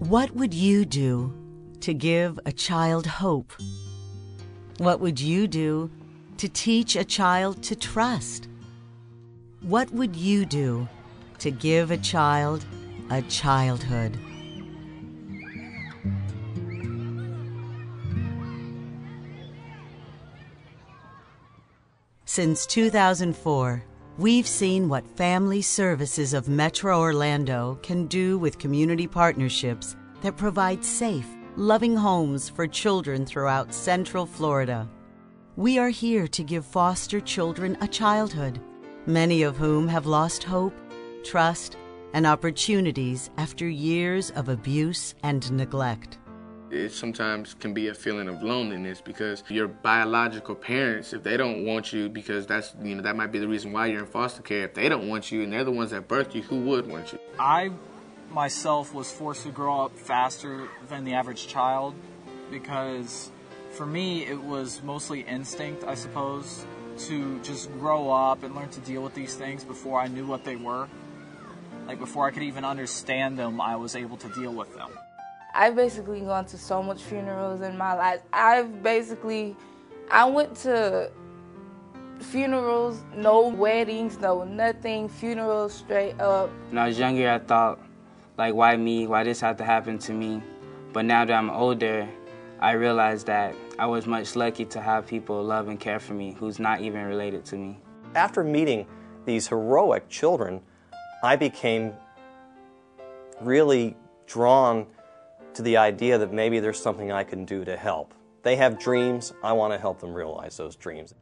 What would you do to give a child hope? What would you do to teach a child to trust? What would you do to give a child a childhood? Since 2004, we've seen what Family Services of Metro Orlando can do with community partnerships that provide safe, loving homes for children throughout Central Florida. We are here to give foster children a childhood, many of whom have lost hope, trust, and opportunities after years of abuse and neglect. It sometimes can be a feeling of loneliness because your biological parents, if they don't want you, because that's, that might be the reason why you're in foster care. If they don't want you and they're the ones that birthed you, who would want you? I myself was forced to grow up faster than the average child because for me it was mostly instinct, I suppose, to just grow up and learn to deal with these things before I knew what they were. Like before I could even understand them, I was able to deal with them. I've basically gone to so much funerals in my life. I went to funerals, no weddings, no nothing, funerals straight up. When I was younger, I thought, like, why me? Why this had to happen to me? But now that I'm older, I realize that I was much lucky to have people love and care for me who's not even related to me. After meeting these heroic children, I became really drawn to the idea that maybe there's something I can do to help. They have dreams. I want to help them realize those dreams.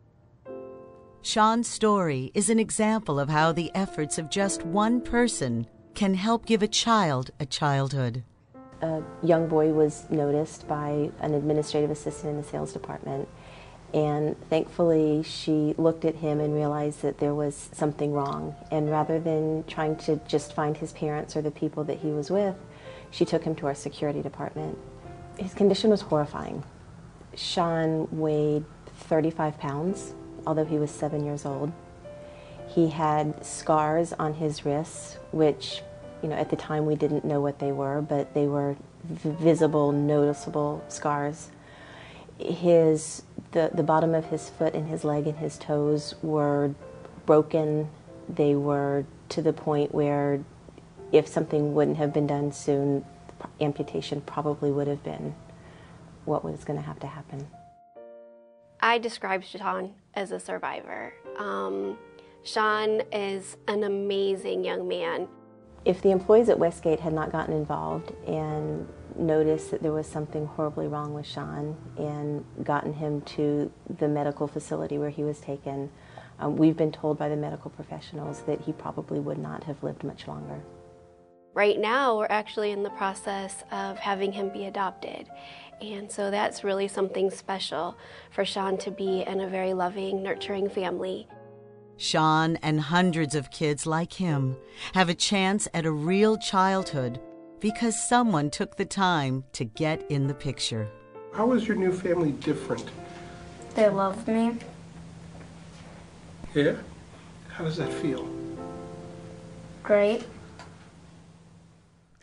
Sean's story is an example of how the efforts of just one person can help give a child a childhood. A young boy was noticed by an administrative assistant in the sales department, and thankfully she looked at him and realized that there was something wrong, and rather than trying to just find his parents or the people that he was with, she took him to our security department. His condition was horrifying. Sean weighed 35 pounds, although he was 7 years old. He had scars on his wrists, which, at the time we didn't know what they were, but they were visible, noticeable scars. The bottom of his foot and his leg and his toes were broken. They were to the point where if something wouldn't have been done soon, amputation probably would have been what was going to have to happen. I describe Sean as a survivor. Sean is an amazing young man. If the employees at Westgate had not gotten involved and noticed that there was something horribly wrong with Sean and gotten him to the medical facility where he was taken, we've been told by the medical professionals that he probably would not have lived much longer. Right now, we're actually in the process of having him be adopted. And so that's really something special for Sean to be in a very loving, nurturing family. Sean and hundreds of kids like him have a chance at a real childhood because someone took the time to get in the picture. How is your new family different? They love me. Yeah? How does that feel? Great.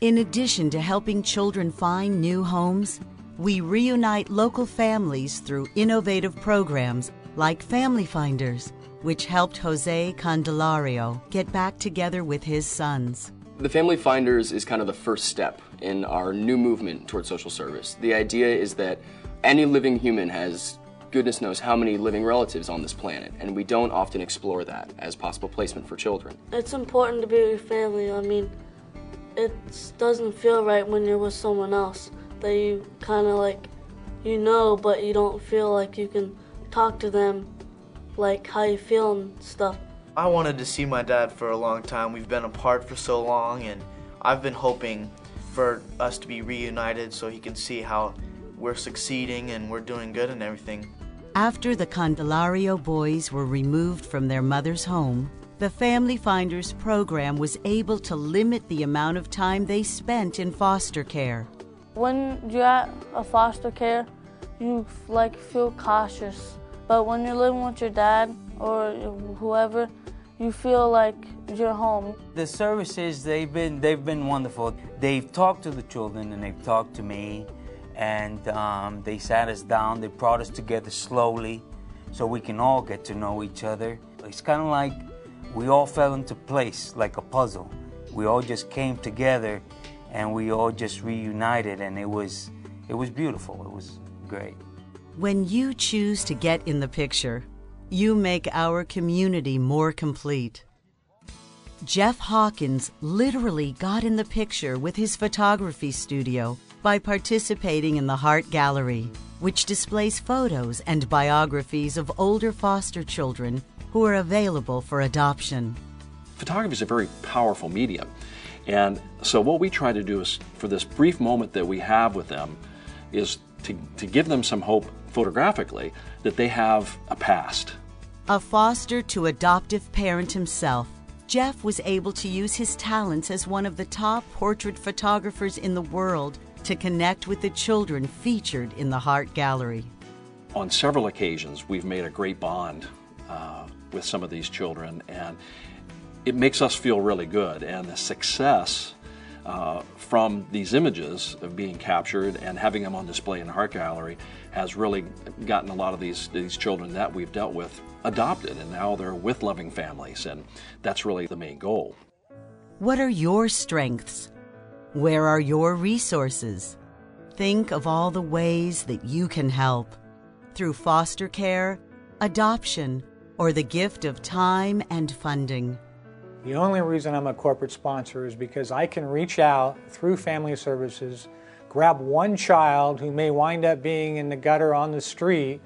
In addition to helping children find new homes, we reunite local families through innovative programs like Family Finders, which helped Jose Candelario get back together with his sons. The Family Finders is kind of the first step in our new movement toward social service. The idea is that any living human has goodness knows how many living relatives on this planet, and we don't often explore that as possible placement for children. It's important to be with your family. I mean, it doesn't feel right when you're with someone else that you kind of but you don't feel like you can talk to them like how you feel and stuff. I wanted to see my dad for a long time. We've been apart for so long, and I've been hoping for us to be reunited so he can see how we're succeeding and we're doing good and everything. After the Candelario boys were removed from their mother's home, the Family Finders program was able to limit the amount of time they spent in foster care. When you're at a foster care, you feel cautious. But when you're living with your dad or whoever, you feel like you're home. The services, they've been wonderful. They've talked to the children and they've talked to me, and they sat us down, they brought us together slowly so we can all get to know each other. It's kind of like we all fell into place like a puzzle. We all just came together and we all just reunited, and it was beautiful. It was great. When you choose to get in the picture, you make our community more complete. Jeff Hawkins literally got in the picture with his photography studio by participating in the Heart Gallery, which displays photos and biographies of older foster children who are available for adoption. Photography is a very powerful medium, and so what we try to do is, for this brief moment that we have with them, is to give them some hope photographically that they have a past. A foster to adoptive parent himself, Jeff was able to use his talents as one of the top portrait photographers in the world to connect with the children featured in the Heart Gallery. On several occasions, we've made a great bond with some of these children, and it makes us feel really good. And the success from these images of being captured and having them on display in the Heart Gallery has really gotten a lot of these children that we've dealt with adopted, and now they're with loving families, and that's really the main goal. What are your strengths? Where are your resources? Think of all the ways that you can help through foster care, adoption, or the gift of time and funding. The only reason I'm a corporate sponsor is because I can reach out through family services, grab one child who may wind up being in the gutter on the street,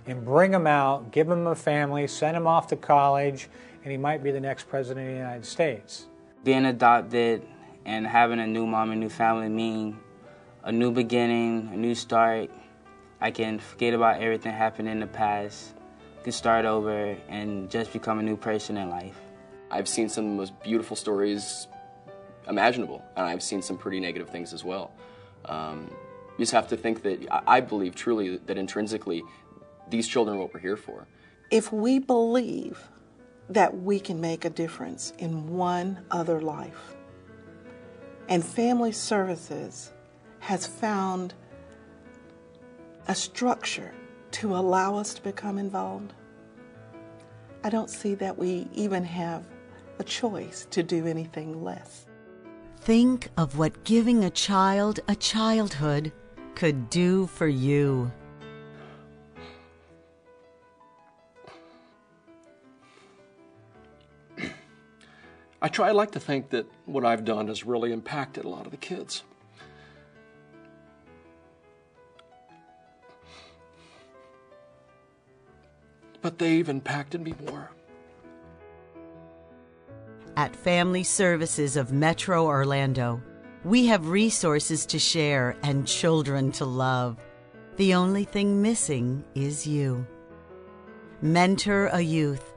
and bring him out, give him a family, send him off to college, and he might be the next president of the United States. Being adopted and having a new mom and new family mean a new beginning, a new start. I can forget about everything happened in the past, can start over and just become a new person in life. I've seen some of the most beautiful stories imaginable, and I've seen some pretty negative things as well. You just have to think that, I believe truly that intrinsically, these children are what we're here for. If we believe that we can make a difference in one other life, and Family Services has found a structure to allow us to become involved, I don't see that we even have a choice to do anything less. Think of what giving a child a childhood could do for you. I like to think that what I've done has really impacted a lot of the kids. But they've impacted me more. At Family Services of Metro Orlando, we have resources to share and children to love. The only thing missing is you. Mentor a youth,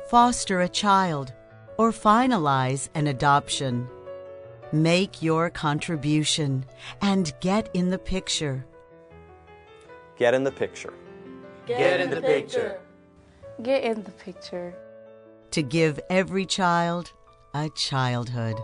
foster a child, or finalize an adoption. Make your contribution and get in the picture. Get in the picture. Get in the picture. Get in the picture. To give every child a childhood.